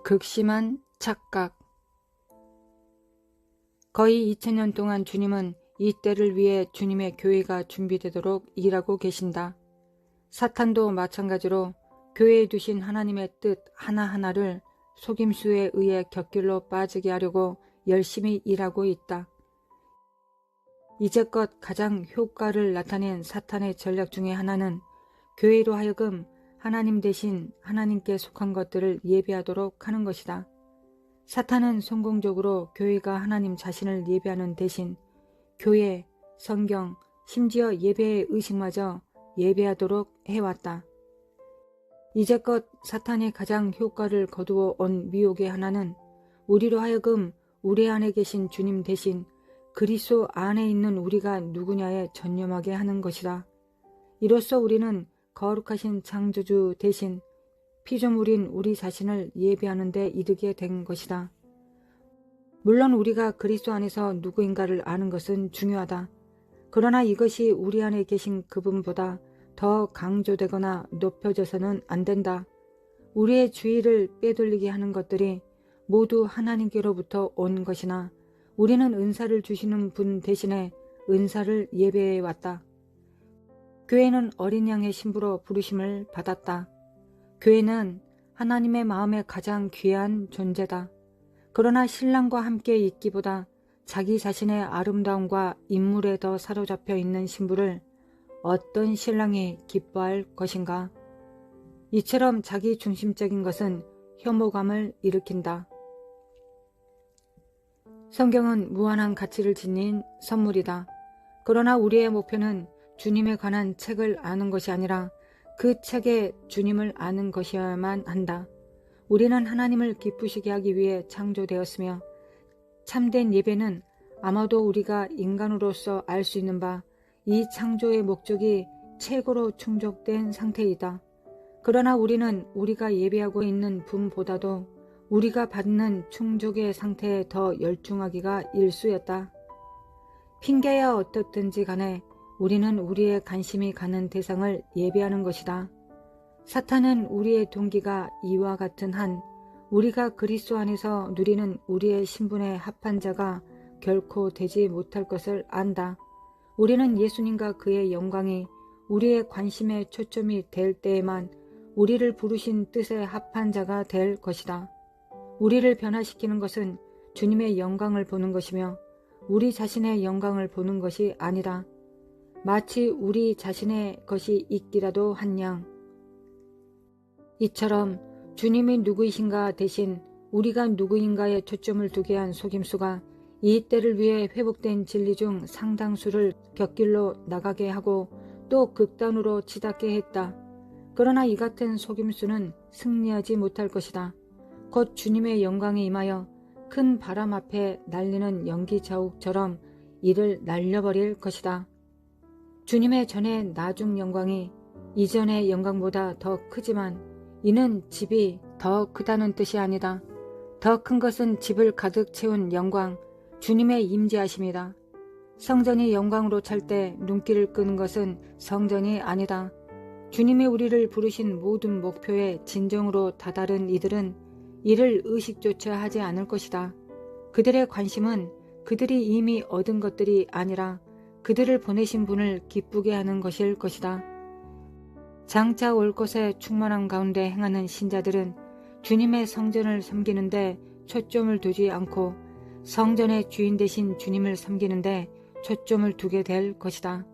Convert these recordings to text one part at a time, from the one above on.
극심한 착각. 거의 2000년 동안 주님은 이 때를 위해 주님의 교회가 준비되도록 일하고 계신다. 사탄도 마찬가지로 교회에 두신 하나님의 뜻 하나하나를 속임수에 의해 곁길로 빠지게 하려고 열심히 일하고 있다. 이제껏 가장 효과를 나타낸 사탄의 전략 중에 하나는 교회로 하여금 하나님 대신 하나님께 속한 것들을 예배하도록 하는 것이다. 사탄은 성공적으로 교회가 하나님 자신을 예배하는 대신 교회, 성경, 심지어 예배의 의식마저 예배하도록 해왔다. 이제껏 사탄이 가장 효과를 거두어 온 미혹의 하나는 우리로 하여금 우리 안에 계신 주님 대신 그리스도 안에 있는 우리가 누구냐에 전념하게 하는 것이다. 이로써 우리는 거룩하신 창조주 대신 피조물인 우리 자신을 예배하는 데 이르게 된 것이다. 물론 우리가 그리스도 안에서 누구인가를 아는 것은 중요하다. 그러나 이것이 우리 안에 계신 그분보다 더 강조되거나 높여져서는 안 된다. 우리의 주의를 빼돌리게 하는 것들이 모두 하나님께로부터 온 것이나 우리는 은사를 주시는 분 대신에 은사를 예배해 왔다. 교회는 어린 양의 신부로 부르심을 받았다. 교회는 하나님의 마음에 가장 귀한 존재다. 그러나 신랑과 함께 있기보다 자기 자신의 아름다움과 인물에 더 사로잡혀 있는 신부를 어떤 신랑이 기뻐할 것인가? 이처럼 자기 중심적인 것은 혐오감을 일으킨다. 성경은 무한한 가치를 지닌 선물이다. 그러나 우리의 목표는 주님에 관한 책을 아는 것이 아니라 그 책에 주님을 아는 것이어야만 한다. 우리는 하나님을 기쁘시게 하기 위해 창조되었으며 참된 예배는 아마도 우리가 인간으로서 알 수 있는 바 이 창조의 목적이 최고로 충족된 상태이다. 그러나 우리는 우리가 예배하고 있는 분보다도 우리가 받는 충족의 상태에 더 열중하기가 일쑤였다. 핑계야 어떻든지 간에 우리는 우리의 관심이 가는 대상을 예배하는 것이다. 사탄은 우리의 동기가 이와 같은 한 우리가 그리스도 안에서 누리는 우리의 신분에 합한 자가 결코 되지 못할 것을 안다. 우리는 예수님과 그의 영광이 우리의 관심의 초점이 될 때에만 우리를 부르신 뜻에 합한 자가 될 것이다. 우리를 변화시키는 것은 주님의 영광을 보는 것이며 우리 자신의 영광을 보는 것이 아니라 마치 우리 자신의 것이 있기라도 한 양. 이처럼 주님이 누구이신가 대신 우리가 누구인가에 초점을 두게 한 속임수가 이 때를 위해 회복된 진리 중 상당수를 곁길로 나가게 하고 또 극단으로 치닫게 했다. 그러나 이 같은 속임수는 승리하지 못할 것이다. 곧 주님의 영광이 임하여 큰 바람 앞에 날리는 연기 자욱처럼 이를 날려버릴 것이다. 주님의 전의 나중 영광이 이전의 영광보다 더 크지만 이는 집이 더 크다는 뜻이 아니다. 더 큰 것은 집을 가득 채운 영광, 주님의 임재하심이다. 성전이 영광으로 찰 때 눈길을 끄는 것은 성전이 아니다. 주님이 우리를 부르신 모든 목표에 진정으로 다다른 이들은 이를 의식조차 하지 않을 것이다. 그들의 관심은 그들이 이미 얻은 것들이 아니라 그들을 보내신 분을 기쁘게 하는 것일 것이다. 장차 올 것에 충만한 가운데 행하는 신자들은 주님의 성전을 섬기는데 초점을 두지 않고 성전의 주인 되신 주님을 섬기는데 초점을 두게 될 것이다.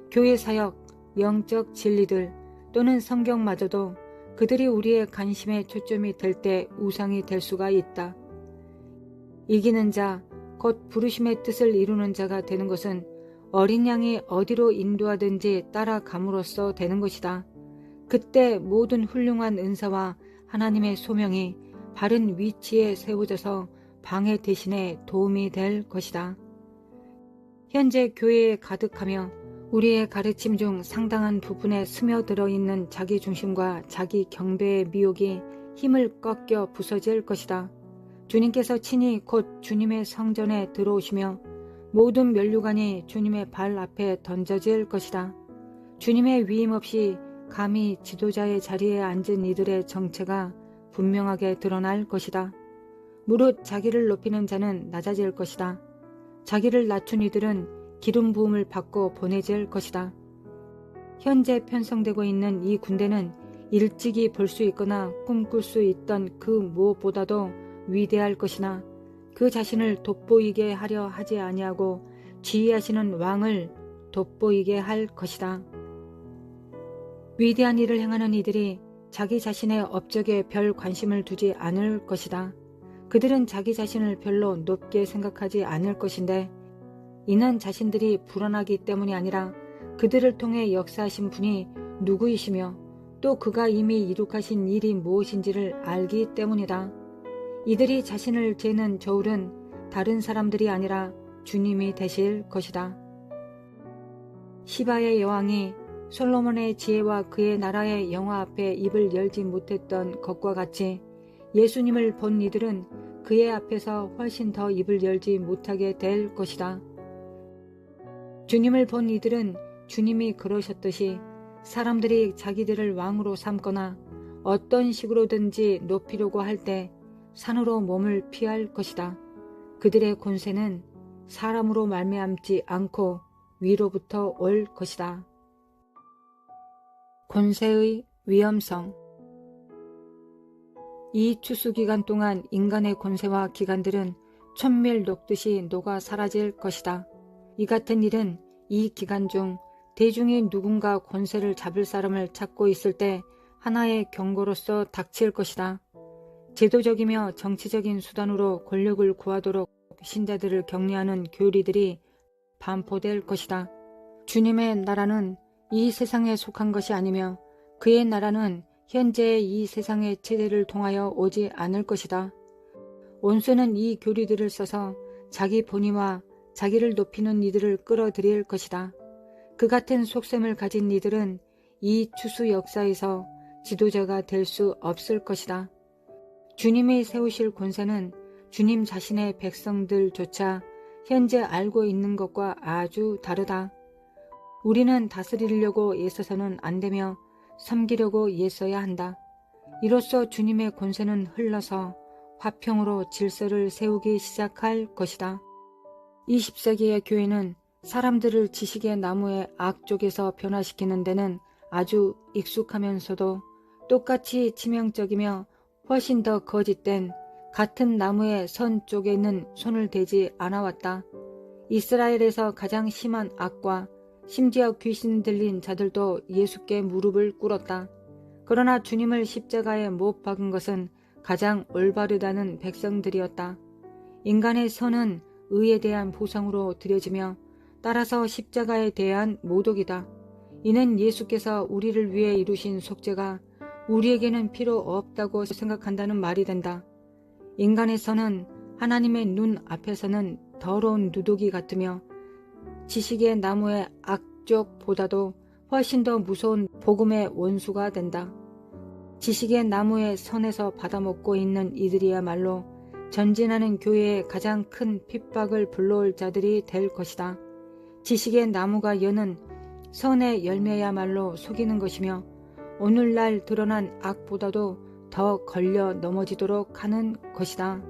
교회 사역, 영적 진리들 또는 성경마저도 그들이 우리의 관심의 초점이 될 때 우상이 될 수가 있다. 이기는 자, 곧 부르심의 뜻을 이루는 자가 되는 것은 어린 양이 어디로 인도하든지 따라감으로써 되는 것이다. 그때 모든 훌륭한 은사와 하나님의 소명이 바른 위치에 세워져서 방해 대신에 도움이 될 것이다. 현재 교회에 가득하며 우리의 가르침 중 상당한 부분에 스며들어 있는 자기중심과 자기 경배의 미혹이 힘을 꺾여 부서질 것이다. 주님께서 친히 곧 주님의 성전에 들어오시며 모든 면류관이 주님의 발 앞에 던져질 것이다. 주님의 위임 없이 감히 지도자의 자리에 앉은 이들의 정체가 분명하게 드러날 것이다. 무릇 자기를 높이는 자는 낮아질 것이다. 자기를 낮춘 이들은 기름 부음을 받고 보내질 것이다. 현재 편성되고 있는 이 군대는 일찍이 볼 수 있거나 꿈꿀 수 있던 그 무엇보다도 위대할 것이나 그 자신을 돋보이게 하려 하지 아니하고 지휘하시는 왕을 돋보이게 할 것이다. 위대한 일을 행하는 이들이 자기 자신의 업적에 별 관심을 두지 않을 것이다. 그들은 자기 자신을 별로 높게 생각하지 않을 것인데 이는 자신들이 불안하기 때문이 아니라 그들을 통해 역사하신 분이 누구이시며 또 그가 이미 이룩하신 일이 무엇인지를 알기 때문이다. 이들이 자신을 재는 저울은 다른 사람들이 아니라 주님이 되실 것이다. 시바의 여왕이 솔로몬의 지혜와 그의 나라의 영화 앞에 입을 열지 못했던 것과 같이 예수님을 본 이들은 그의 앞에서 훨씬 더 입을 열지 못하게 될 것이다. 주님을 본 이들은 주님이 그러셨듯이 사람들이 자기들을 왕으로 삼거나 어떤 식으로든지 높이려고 할 때 산으로 몸을 피할 것이다. 그들의 권세는 사람으로 말미암지 않고 위로부터 올 것이다. 권세의 위험성. 이 추수기간 동안 인간의 권세와 기관들은 천밀 녹듯이 녹아 사라질 것이다. 이 같은 일은 이 기간 중 대중이 누군가 권세를 잡을 사람을 찾고 있을 때 하나의 경고로서 닥칠 것이다. 제도적이며 정치적인 수단으로 권력을 구하도록 신자들을 격려하는 교리들이 반포될 것이다. 주님의 나라는 이 세상에 속한 것이 아니며 그의 나라는 현재의 이 세상의 체제를 통하여 오지 않을 것이다. 원수는 이 교리들을 써서 자기 본의와 자기를 높이는 이들을 끌어들일 것이다. 그 같은 속셈을 가진 이들은 이 추수 역사에서 지도자가 될 수 없을 것이다. 주님이 세우실 권세는 주님 자신의 백성들조차 현재 알고 있는 것과 아주 다르다. 우리는 다스리려고 애써서는 안 되며 섬기려고 애써야 한다. 이로써 주님의 권세는 흘러서 화평으로 질서를 세우기 시작할 것이다. 20세기의 교회는 사람들을 지식의 나무의 악쪽에서 변화시키는 데는 아주 익숙하면서도 똑같이 치명적이며 훨씬 더 거짓된 같은 나무의 선 쪽에는 손을 대지 않아왔다. 이스라엘에서 가장 심한 악과 심지어 귀신 들린 자들도 예수께 무릎을 꿇었다. 그러나 주님을 십자가에 못 박은 것은 가장 올바르다는 백성들이었다. 인간의 선은 의에 대한 보상으로 드려지며 따라서 십자가에 대한 모독이다. 이는 예수께서 우리를 위해 이루신 속죄가 우리에게는 필요 없다고 생각한다는 말이 된다. 인간의 선은 하나님의 눈 앞에서는 더러운 누더기 같으며 지식의 나무의 악쪽보다도 훨씬 더 무서운 복음의 원수가 된다. 지식의 나무의 선에서 받아먹고 있는 이들이야말로 전진하는 교회의 가장 큰 핍박을 불러올 자들이 될 것이다. 지식의 나무가 여는 선의 열매야말로 속이는 것이며 오늘날 드러난 악보다도 더 걸려 넘어지도록 하는 것이다.